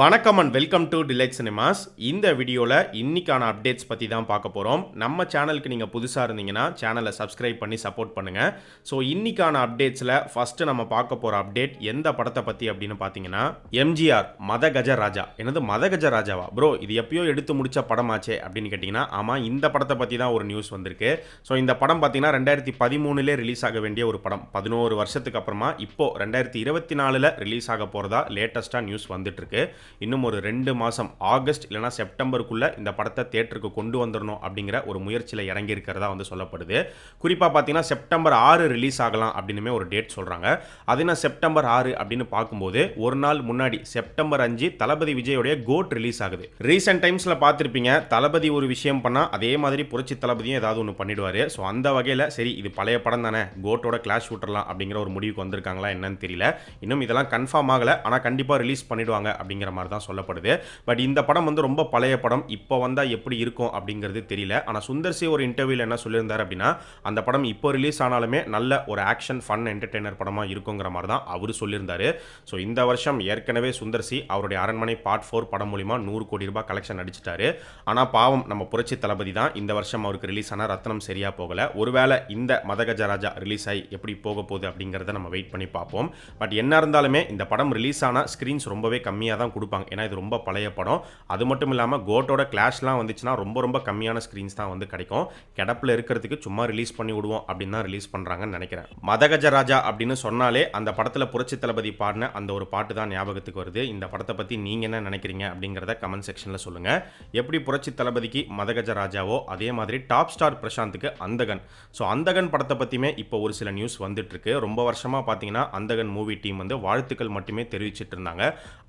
வணக்கம் and welcome to delight cinemas. இந்த வீடியோவில் இன்னைக்கான அப்டேட்ஸ் பற்றி தான் பார்க்க போகிறோம். நம்ம சேனலுக்கு நீங்கள் புதுசாக இருந்தீங்கன்னா சேனலை சப்ஸ்கிரைப் பண்ணி சப்போர்ட் பண்ணுங்கள். ஸோ இன்னைக்கான அப்டேட்ஸில் ஃபஸ்ட்டு நம்ம பார்க்க போகிற அப்டேட் எந்த படத்தை பற்றி அப்படின்னு பார்த்தீங்கன்னா, எம்ஜிஆர் மதகஜ ராஜா. என்னது மதகஜ ராஜாவா ப்ரோ, இது எப்பயோ எடுத்து முடித்த படமாச்சே அப்படின்னு கேட்டிங்கன்னா, ஆமாம், இந்த படத்தை பற்றி தான் ஒரு நியூஸ் வந்திருக்கு. ஸோ இந்த படம் பார்த்தீங்கன்னா 2013 ரிலீஸ் ஆக வேண்டிய ஒரு படம். 11 வருஷத்துக்கு அப்புறமா இப்போது 2024 ரிலீஸ் ஆக போகிறதா லேட்டஸ்ட்டாக நியூஸ் வந்துட்டுருக்கு. இன்னும் ஒரு 2 மாதம் ஆகஸ்ட் இல்லைனா செப்டம்பருக்குள்ளே இந்த படத்தை தியேட்டருக்கு கொண்டு வந்துடணும் அப்படிங்கிற ஒரு முயற்சியில் இறங்கி இருக்கிறதா வந்து சொல்லப்படுது. குறிப்பாக பார்த்தீங்கன்னா செப்டம்பர் 6 ரிலீஸ் ஆகலாம் அப்படின்னுமே ஒரு டேட் சொல்கிறாங்க. அது என்ன செப்டம்பர் 6 அப்படின்னு பார்க்கும்போது ஒரு நாள் முன்னாடி செப்டம்பர் 5 தளபதி விஜயோடைய கோட் ரிலீஸ் ஆகுது. ரீசெண்ட் டைம்ஸில் பார்த்துருப்பீங்க, தளபதி ஒரு விஷயம் பண்ணால் அதே மாதிரி புரட்சி தளபதியும் ஏதாவது ஒன்று பண்ணிடுவார். ஸோ அந்த வகையில் சரி இது பழைய படம் தானே, கோட்டோட கிளாஷ் விட்டுறலாம் அப்படிங்கிற ஒரு முடிவுக்கு வந்திருக்காங்களா என்னன்னு தெரியல. இன்னும் இதெல்லாம் கன்ஃபார்ம் ஆகலை, ஆனால் கண்டிப்பாக ரிலீஸ் பண்ணிடுவாங்க அப்படிங்கிற மாதிரி தான் சொல்லப்படுது. பட் இந்த படம் வந்து ரொம்ப பழைய படம், இப்போ வந்தால் எப்படி இருக்கும் அப்படிங்கிறது தெரியல. ஆனால் சுந்தர் சி ஒரு இன்டர்வியூவில் என்ன சொல்லியிருந்தார் அப்படின்னா, அந்த படம் இப்போ ரிலீஸ் ஆனாலுமே நல்ல ஒரு ஆக்ஷன் ஃபன் என்டர்டெய்னர் படமாக இருக்குங்கிற மாதிரி தான் அவர் சொல்லியிருந்தார். ஸோ இந்த வருஷம் ஏற்கனவே சுந்தர் சி அவருடைய அரண்மனை பார்ட் 4 படம் மூலிமா 100 கோடி ரூபாய் கலெக்ஷன் அடிச்சிட்டாரு. ஆனால் பாவம் நம்ம புரட்சி தளபதி தான் இந்த வருஷம் அவருக்கு ரிலீஸ் ஆன ரத்னம் சரியாக போகலை. ஒருவேளை இந்த மதகஜ ராஜா ரிலீஸ் ஆகி எப்படி போக போகுது அப்படிங்கிறத நம்ம வெயிட் பண்ணி பார்ப்போம். பட் என்ன இருந்தாலுமே இந்த படம் ரிலீஸ் ஆனால் ஸ்க்ரீன்ஸ் ரொம்பவே கம்மியாக தான் கொடுப்பாங்க. ஏன்னா இது ரொம்ப பழைய படம். அது மட்டும் இல்லாமல் கோட்டோட கிளாஷ்லாம் வந்துச்சுன்னா ரொம்ப கம்மியான ஸ்க்ரீன்ஸ் தான் வந்து கிடைக்கும். கிடப்பில் இருக்கிறதுக்கு சும்மா ரிலீஸ் பண்ணி விடுவோம் அப்படின்னு தான் ரிலீஸ் பண்ணுறாங்கன்னு நினைக்கிறேன். மதகஜ ராஜா அப்படின்னு சொன்னாலே அந்த படத்தில் புரட்சி தளபதி பாடின அந்த ஒரு பாட்டு தான் ஞாபகத்துக்கு வருது. இந்த படத்தை பற்றி நீங்கள் என்ன நினைக்கிறீங்க அப்படிங்கிறத கமெண்ட் செக்ஷனில் சொல்லுங்கள். எப்படி புரட்சி தளபதிக்கு மதகஜ ராஜாவோ அதே மாதிரி டாப் ஸ்டார் பிரசாந்துக்கு அந்தகன். ஸோ அந்தகன் படத்தை பற்றியுமே இப்போ ஒரு சில நியூஸ் வந்துட்டு இருக்கு. ரொம்ப வருஷமாக பார்த்தீங்கன்னா அந்தகன் மூவி டீம் வந்து வாழ்த்துக்கள் மட்டுமே தெரிவிச்சிட்டு இருந்தாங்க.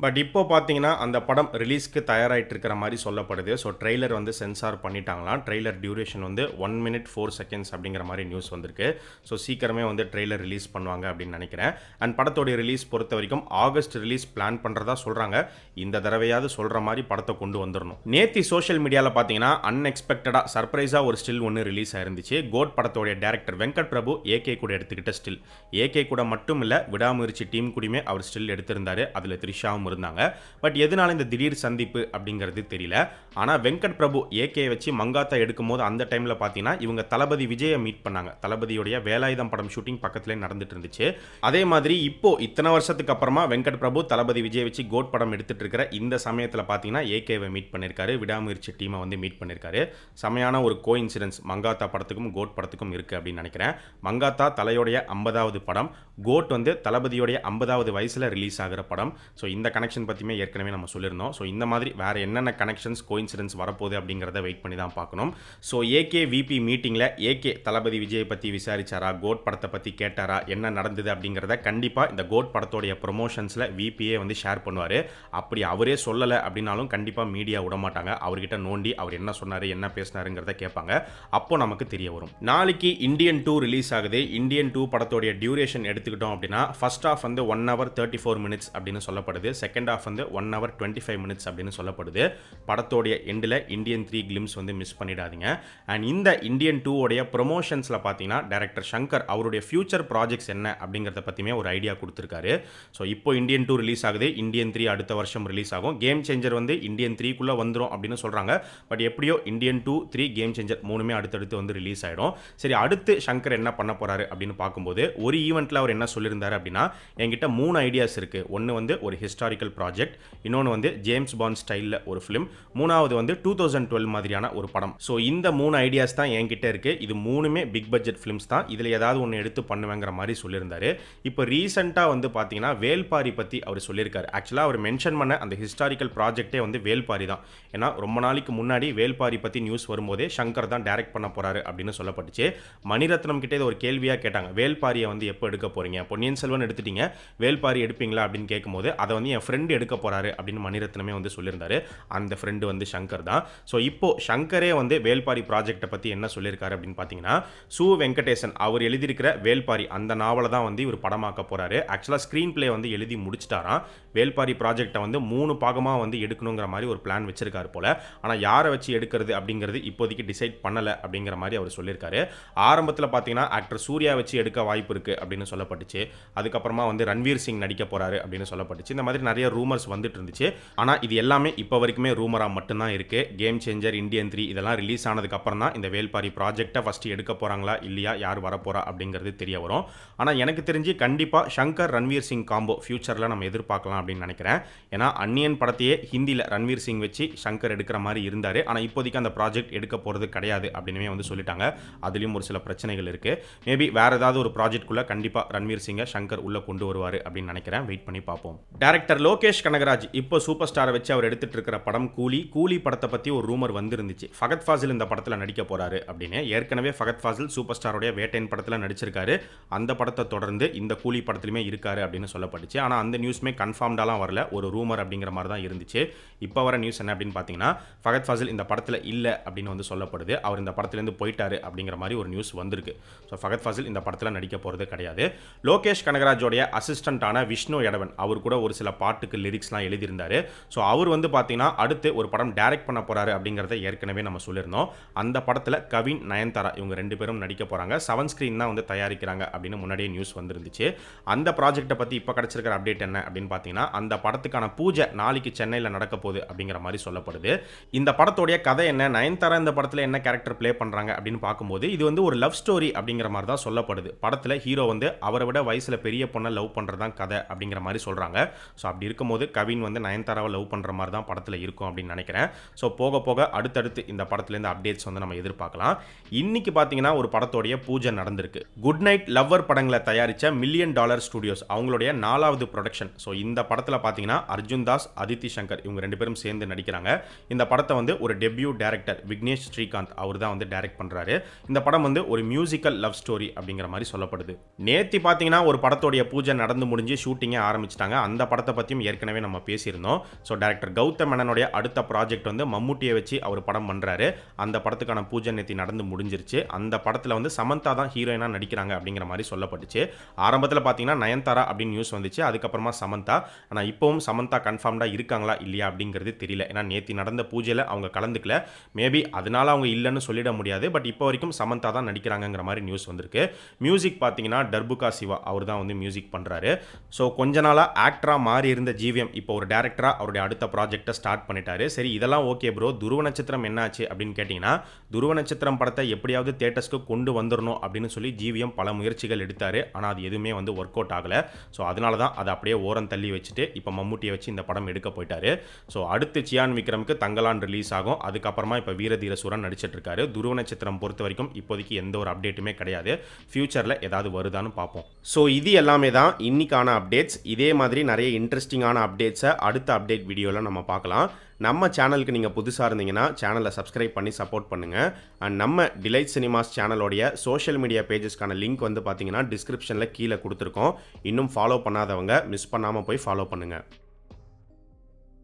பட் இப்போ பார்த்தீங்கன்னா அந்த படம் ரிலீஸ்க்கு தயாராகிட்டு இருக்கிற மாதிரி சொல்லப்படுது. ஸோ ட்ரெய்லர் வந்து சென்சார் பண்ணிட்டாங்களாம். ட்ரெய்லர் டியூரேஷன் வந்து 1 minute 4 seconds அப்படிங்கிற மாதிரி நியூஸ் வந்திருக்கு. ஸோ சீக்கிரமே வந்து ட்ரெய்லர் ரிலீஸ் பண்ணுவாங்க அப்படின்னு நினைக்கிறேன். அண்ட் படத்தோடைய ரிலீஸ் பொறுத்த வரைக்கும் ஆகஸ்ட் ரிலீஸ் பிளான் பண்ணுறதா சொல்கிறாங்க. இந்த தடவையாவது சொல்கிற மாதிரி படத்தை கொண்டு வந்துடணும். நேத்தி சோஷியல் மீடியாவில் பார்த்தீங்கன்னா அன்எக்ஸ்பெக்டடாக சர்ப்ரைஸாக ஒரு ஸ்டில் ஒன்று ரிலீஸ் ஆயிருந்துச்சு. கோட் படத்தோடைய டேரக்டர் வெங்கட் பிரபு ஏகே கூட எடுத்துக்கிட்ட ஸ்டில். ஏகே கூட மட்டும் இல்லை, விடாமுயற்சி டீம் கூடயுமே அவர் ஸ்டில் எடுத்திருந்தார். அதில் த்ரிஷாவும் இருந்தாங்க. பட் எதனால இந்த திடீர் சந்திப்பு அப்படிங்கிறது தெரியல. ஆனால் வெங்கட் பிரபு ஏகே வச்சு மங்காத்தா எடுக்கும் போது அந்த டைமில் பார்த்தீங்கன்னா இவங்க தளபதி விஜயை மீட் பண்ணாங்க. தளபதியோடைய வேலாயுதம் படம் ஷூட்டிங் பக்கத்திலே நடந்துட்டு இருந்துச்சு. அதே மாதிரி இப்போ இத்தனை வருஷத்துக்கு அப்புறமா வெங்கட் பிரபு தளபதி விஜய் வச்சு கோட் படம் எடுத்துட்டு இருக்கிற இந்த சமயத்தில் பார்த்தீங்கன்னா ஏகேவை மீட் பண்ணியிருக்காரு. விடாமுயற்சி டீமை வந்து மீட் பண்ணியிருக்காரு. செமையான ஒரு கோ இன்சிடென்ஸ் மங்காத்தா படத்துக்கும் கோட் படத்துக்கும் இருக்குது அப்படின்னு நினைக்கிறேன். மங்காத்தா தலையோடைய 50வது படம், கோட் வந்து தளபதியோடைய 50வது வயசில் ரிலீஸ் ஆகிற படம். ஸோ இந்த கனெக்ஷன் பற்றியுமே ஏற்கனவே நம்ம சொல்லியிருந்தோம். ஸோ இந்த மாதிரி வேறு என்னென்ன கனெக்ஷன்ஸ் கோயின்சிடென்ஸ் வரப்போகுது அப்படிங்கிறத வெயிட் பண்ணி தான் பார்க்கணும். ஸோ ஏகே விபி மீட்டிங்கில் ஏகே தளபதி விஜயை பற்றி விசாரிச்சாரா, கோட் படத்தை பற்றி கேட்டாரா, என்ன நடந்தது அப்படிங்கிறத கண்டிப்பாக இந்த கோட் படத்தோடைய ப்ரொமோஷன்ஸில் விபியே வந்து ஷேர் பண்ணுவார். அப்படி அவரே சொல்லலை அப்படின்னாலும் கண்டிப்பாக மீடியா விடமாட்டாங்க. அவர்கிட்ட நோண்டி அவர் என்ன சொன்னார் என்ன பேசினாருங்கிறத கேட்பாங்க. அப்போ நமக்கு தெரிய வரும். நாளைக்கு இந்தியன் 2 ரிலீஸ் ஆகுது. இந்தியன் 2 படத்தோடைய டியூரேஷன் எடுத்துக்கிட்டோம் அப்படின்னா ஃபர்ஸ்ட் ஹாஃப் வந்து 1 hour 34 minutes அப்படின்னு சொல்லப்படுது. செகண்ட் ஹாஃப் வந்து 1 hour 25 minutes அப்படின்னு சொல்லப்படுது. படத்தோடைய எண்டில் இந்தியன் 3 கிளிம்ஸ் வந்து மிஸ் பண்ணிடாதீங்க. அண்ட் இந்த இந்தியன் 2 உடைய ப்ரொமோஷன்ஸில் பார்த்தீங்கன்னா டைரக்டர் சங்கர் அவருடைய ஃபியூச்சர் ப்ராஜெக்ட்ஸ் என்ன அப்படிங்கிறத பற்றியுமே ஒரு ஐடியா கொடுத்துருக்காரு. ஸோ இப்போ இந்தியன் 2 ரிலீஸ் ஆகுது. இந்தியன் 3 அடுத்த வருஷம் ரிலீஸ் ஆகும். கேம் சேஞ்சர் வந்து இந்தியன் 3க்குள்ளே வந்துடும் அப்படின்னு சொல்கிறாங்க. பட் எப்படியோ இந்தியன் 2, 3 கேம் சேஞ்சர் மூணுமே அடுத்தடுத்து வந்து ரிலீஸ் ஆகிடும். சரி, அடுத்து சங்கர் என்ன பண்ண போகிறாரு அப்படின்னு பார்க்கும்போது ஒரு ஈவெண்ட்டில் அவர் என்ன சொல்லியிருந்தாரு அப்படின்னா, என்கிட்ட 3 ஐடியாஸ் இருக்குது. ஒன்று வந்து ஒரு ஹிஸ்டாரிக்கல் ப்ராஜெக்ட், இன்னொன்று வந்து ஜேம்ஸ் பாண்ட் ஸ்டைலில் ஒரு ஃபிலிம், மூணாவது வந்து 2012 மாதிரியான ஒரு படம். ஸோ இந்த 3 ஐடியாஸ் தான் என்கிட்ட இருக்குது. இது மூணுமே பிக் பட்ஜெட் ஃபிலிம்ஸ் தான். இதில் ஏதாவது ஒன்று எடுத்து பண்ணுவேங்கிற மாதிரி சொல்லியிருந்தாரு. இப்போ ரீசெண்டாக வந்து பார்த்தீங்கன்னா வேல்பாரி பற்றி அவர் சொல்லியிருக்காரு. ஆக்சுவலாக அவர் மென்ஷன் பண்ண அந்த ஹிஸ்டாரிக்கல் ப்ராஜெக்டே வந்து வேல்பாரி தான். ஏன்னா ரொம்ப நாளைக்கு முன்னாடி வேல்பாரி பற்றி நியூஸ் வரும்போதே சங்கர் தான் டைரக்ட் பண்ண போகிறாரு அப்படின்னு சொல்லப்பட்டுச்சு. மணிரத்னம் கிட்டே ஒரு கேள்வியாக கேட்டாங்க, வேல்பாரியை வந்து எப்போ எடுக்க போகிறீங்க, பொன்னியின் செல்வன் எடுத்துட்டீங்க, வேல்பாரி எடுப்பீங்களா அப்படின்னு கேட்கும்போது அதை வந்து என் ஃப்ரெண்டு எடுக்க போகிறாரு அப்படின்னு மணிரத்னமே வந்து சொல்லியிருந்தாரு. அந்த ஃப்ரெண்டு வந்து சங்கர் தான். ஸோ இப்போ சங்கரே வந்து வேல்பாரி ப்ராஜெக்டை பற்றி என்ன சொல்லியிருக்காரு அப்படின்னு பார்த்தீங்கன்னா, சு வெங்கடேசன் அவர் எழுதியிருக்கிற வேல்பாரி அந்த நாவலை தான் வந்து இவர் படமாக்க போகிறாரு. ஆக்சுவலாக ஸ்க்ரீன் பிளே வந்து எழுதி முடிச்சிட்டாராம். வேல்பாரி ப்ராஜெக்டை வந்து 3 பாகமாக வந்து எடுக்கணுங்கிற மாதிரி ஒரு பிளான் வச்சிருக்காரு போல. ஆனால் யாரை வச்சு எடுக்கிறது அப்படிங்கிறது இப்போதைக்கு டிசைட் பண்ணலை அப்படிங்கிற மாதிரி அவர் சொல்லியிருக்காரு. ஆரம்பத்தில் பார்த்தீங்கன்னா ஆக்டர் சூர்யா வச்சு எடுக்க வாய்ப்பு இருக்குது அப்படின்னு சொல்லப்பட்டுச்சு. அதுக்கப்புறமா வந்து ரன்வீர் சிங் நடிக்க போகிறாரு அப்படின்னு சொல்லப்பட்டுச்சு. இந்த மாதிரி நிறைய ரூமர்ஸ் வந்து வந்துட்டு இருந்துச்சு. ஆனால் இது எல்லாமே இப்போ வரைக்குமே ரூமராக மட்டும்தான் இருக்குது. கேம் சேஞ்சர், இந்தியன் 3 இதெல்லாம் ரிலீஸ் ஆனதுக்கப்புறம் தான் இந்த வேல்பாரி ப்ராஜெக்டை ஃபஸ்ட்டு எடுக்க போகிறாங்களா இல்லையா, யார் வரப்போகிறா அப்படிங்கிறது தெரிய வரும். ஆனால் எனக்கு தெரிஞ்சு கண்டிப்பாக ஷங்கர் ரன்வீர் சிங் காம்போ ஃபியூச்சரில் நம்ம எதிர்பார்க்கலாம் அப்படின்னு நினைக்கிறேன். ஏன்னா அன்னியன் படத்தையே ஹிந்தியில் ரன்வீர் சிங் வச்சு ஷங்கர் எடுக்கிற மாதிரி இருந்தார். ஆனால் இப்போதைக்கு அந்த ப்ராஜெக்ட் எடுக்க போகிறது கிடையாது அப்படின்னு வந்து சொல்லிட்டாங்க. அதுலேயும் ஒரு சில பிரச்சனைகள் இருக்குது. மேபி வேறு ஏதாவது ஒரு ப்ராஜெக்ட்குள்ளே கண்டிப்பாக ரன்வீர் சிங்கை ஷங்கர் உள்ளே கொண்டு வருவார் அப்படின்னு நினைக்கிறேன். வெயிட் பண்ணி பார்ப்போம். டைரக்டர் லோகேஷ் கனகராஜ் இப்போ சூப்பர் ஸ்டாரை வச்சு அவர் எடுத்துட்டு இருக்கிற படம் கூலி படத்தை பற்றி ஒரு ரூமர் வந்துருந்துச்சு. ஃபகத் ஃபாசில் இந்த படத்தில் நடிக்க போகிறாரு அப்படின்னு. ஏற்கனவே ஃபகத் ஃபாசில் சூப்பர் ஸ்டாரோடைய வேட்டையன் படத்தில் நடிச்சிருக்காரு. அந்த படத்தை தொடர்ந்து இந்த கூலி படத்துலையுமே இருக்காரு அப்படின்னு சொல்லப்பட்டுச்சு. ஆனால் அந்த நியூஸ்மே கன்ஃபார்ம்டாலாம் வரல, ஒரு ரூமர் அப்படிங்கிற மாதிரி தான் இருந்துச்சு. இப்போ வர நியூஸ் என்ன அப்படின்னு பார்த்தீங்கன்னா, ஃபகத் ஃபாசில் இந்த படத்தில் இல்லை அப்படின்னு வந்து சொல்லப்படுது. அவர் இந்த படத்துலேருந்து போயிட்டாரு அப்படிங்கிற மாதிரி ஒரு நியூஸ் வந்திருக்கு. ஸோ ஃபகத் ஃபாசில் இந்த படத்தில் நடிக்க போகிறது கிடையாது. லோகேஷ் கனகராஜோடைய அசிஸ்டண்டான விஷ்ணு எடவன் அவர் கூட ஒரு சில பாட்டுக்கு லிரிக்ஸ்லாம் எழுதியிருந்தார். ஸோ அவர் வந்து பார்த்தீங்கன்னா அடுத்து ஒரு படம் டைரக்ட் பண்ண போகிறாரு அப்படிங்கிறத ஏற்கனவே நம்ம சொல்லியிருந்தோம். அந்த படத்தில் கவின், நயன்தாரா இவங்க 2 பேரும் நடிக்க போகிறாங்க. 7 ஸ்க்ரீன் தான் வந்து தயாரிக்கிறாங்க அப்படின்னு முன்னாடியே நியூஸ் வந்துருந்துச்சு. அந்த ப்ராஜெக்ட்டை பற்றி இப்போ கிடச்சிருக்கிற அப்டேட் என்ன அப்படின்னு பார்த்தீங்கன்னா, அந்த படத்துக்கான பூஜை நாளைக்கு சென்னையில் நடக்க போகுது அப்படிங்கிற மாதிரி சொல்லப்படுது. இந்த படத்தோடைய கதை என்ன, நயன்தாரா இந்த படத்தில் என்ன கேரக்டர் ப்ளே பண்ணுறாங்க அப்படின்னு பார்க்கும்போது இது வந்து ஒரு லவ் ஸ்டோரி அப்படிங்கிற மாதிரி தான் சொல்லப்படுது. படத்தில் ஹீரோ வந்து அவரை விட வயசில் பெரிய பொண்ணை லவ் பண்ணுறதான் கதை அப்படிங்கிற மாதிரி சொல்கிறாங்க. ஸோ அப்படி இருக்கும்போது கவின் வந்து நயன்தாராவை லவ் பண்ணுற மாதிரி தான் படத்தில் இருக்கும் அப்படின்னு நினைக்கிறேன். ஸோ போக போக அடுத்தடுத்து இந்த படத்துலேருந்து அப்டேட்ஸ் வந்து நம்ம எதிர்பார்க்கலாம். இன்னைக்கு பார்த்தீங்கன்னா ஒரு படத்தோடைய பூஜை நடந்திருக்கு. குட் நைட் லவ்வர் படங்களை தயாரித்த $1 மில்லியன் ஸ்டுடியோஸ் அவங்களுடைய 4வது ப்ரொடக்ஷன். ஸோ இந்த படத்தில் பார்த்தீங்கன்னா அர்ஜுன் தாஸ், அதித்தி சங்கர் இவங்க 2 பேரும் சேர்ந்து நடிக்கிறாங்க. இந்த படத்தை வந்து ஒரு டெபியூ டைரக்டர் விக்னேஷ் ஸ்ரீகாந்த் அவர் தான் வந்து டைரக்ட் பண்ணுறாரு. இந்த படம் வந்து ஒரு மியூசிக்கல் லவ் ஸ்டோரி அப்படிங்கிற மாதிரி சொல்லப்படுது. நேத்தி பார்த்தீங்கன்னா ஒரு படத்தோடைய பூஜை நடந்து முடிஞ்சு ஷூட்டிங்கே ஆரம்பிச்சிட்டாங்க. அந்த படத்தை பற்றியும் ஏற்கனவே நம்ம பேசியிருந்தோம். ஸோ டைரக்டர் கௌதம் மேனனுடைய அடுத்த ப்ராஜெக்ட் வந்து மம்முட்டியை வச்சு அவர் படம் பண்ணுறாரு. அந்த படத்துக்கான பூஜை நேத்தி நடந்து முடிஞ்சிருச்சு. அந்த படத்தில் வந்து சமந்தா தான் ஹீரோயினாக நடிக்கிறாங்க அப்படிங்கிற மாதிரி சொல்லப்பட்டுச்சு. ஆரம்பத்தில் பார்த்தீங்கன்னா நயன்தாரா அப்படின்னு நியூஸ் வந்துச்சு, அதுக்கப்புறமா சமந்தா. ஆனால் இப்போவும் சமந்தா கன்ஃபார்ம்டாக இருக்காங்களா இல்லையா அப்படிங்கிறது தெரியல. ஏன்னா நேத்தி நடந்த பூஜையில் அவங்க கலந்துக்கல. மேபி அதனால அவங்க இல்லைன்னு சொல்லிட முடியாது. பட் இப்போ வரைக்கும் சமந்தா தான் நடிக்கிறாங்கிற மாதிரி நியூஸ் வந்திருக்கு. மியூசிக் பார்த்தீங்கன்னா டர்புகா சிவா அவர் தான் வந்து மியூசிக் பண்ணுறாரு. ஸோ கொஞ்ச நாளாக ஆக்டராக மாறி இருந்த ஜிவிஎம் இப்போ ஒரு டேரக்டராக அவருடைய அடுத்த ப்ராஜெக்டை ஸ்டார்ட் பண்ணிட்டாரு. சரி இதெல்லாம் ஓகே ப்ரோ, துருவ நட்சத்திரம் என்னாச்சு அப்படின்னு கேட்டிங்கன்னா, துருவ நட்சத்திரம் படத்தை எப்படியாவது தியேட்டர்ஸ்க்கு கொண்டு வந்துடணும் அப்படின்னு சொல்லி ஜிவிஎம் பல முயற்சிகள் எடுத்தார். ஆனால் அது எதுவுமே வந்து ஒர்க் அவுட் ஆகலை. ஸோ அதனால தான் அதை அப்படியே ஓரம் தள்ளி வச்சுட்டு இப்போ மம்முட்டியை வச்சு இந்த படம் எடுக்க போயிட்டாரு. ஸோ அடுத்து சியான் விக்ரமுக்கு தங்கலான் ரிலீஸ் ஆகும். அதுக்கப்புறமா இப்போ வீரதீர சூரன் நடிச்சிட்டு இருக்காரு. துருவ நட்சத்திரம் பொறுத்த வரைக்கும் இப்போதைக்கு எந்த ஒரு அப்டேட்டுமே கிடையாது. ஃபியூச்சரில் ஏதாவது வருதான்னு பார்ப்போம். ஸோ இது எல்லாமே தான் இன்னைக்கான அப்டேட்ஸ். இதே மாதிரி நிறைய இன்ட்ரெஸ்டிங்கான அப்டேட்ஸை அடுத்த அப்டேட் வீடியோவில் நம்ம பார்க்கலாம். நம்ம சேனலுக்கு நீங்கள் புதுசாக இருந்தீங்கன்னா சேனலை சப்ஸ்கிரைப் பண்ணி சப்போர்ட் பண்ணுங்கள். அண்ட் நம்ம டிலைட் சினிமாஸ் சேனலோடைய சோஷியல் மீடியா பேஜஸ்க்கான லிங்க் வந்து பார்த்தீங்கன்னா டிஸ்கிரிப்ஷனில் கீழே கொடுத்துருக்கோம். இன்னும் ஃபாலோ பண்ணாதவங்க மிஸ் பண்ணாமல் போய் ஃபாலோ பண்ணுங்கள்.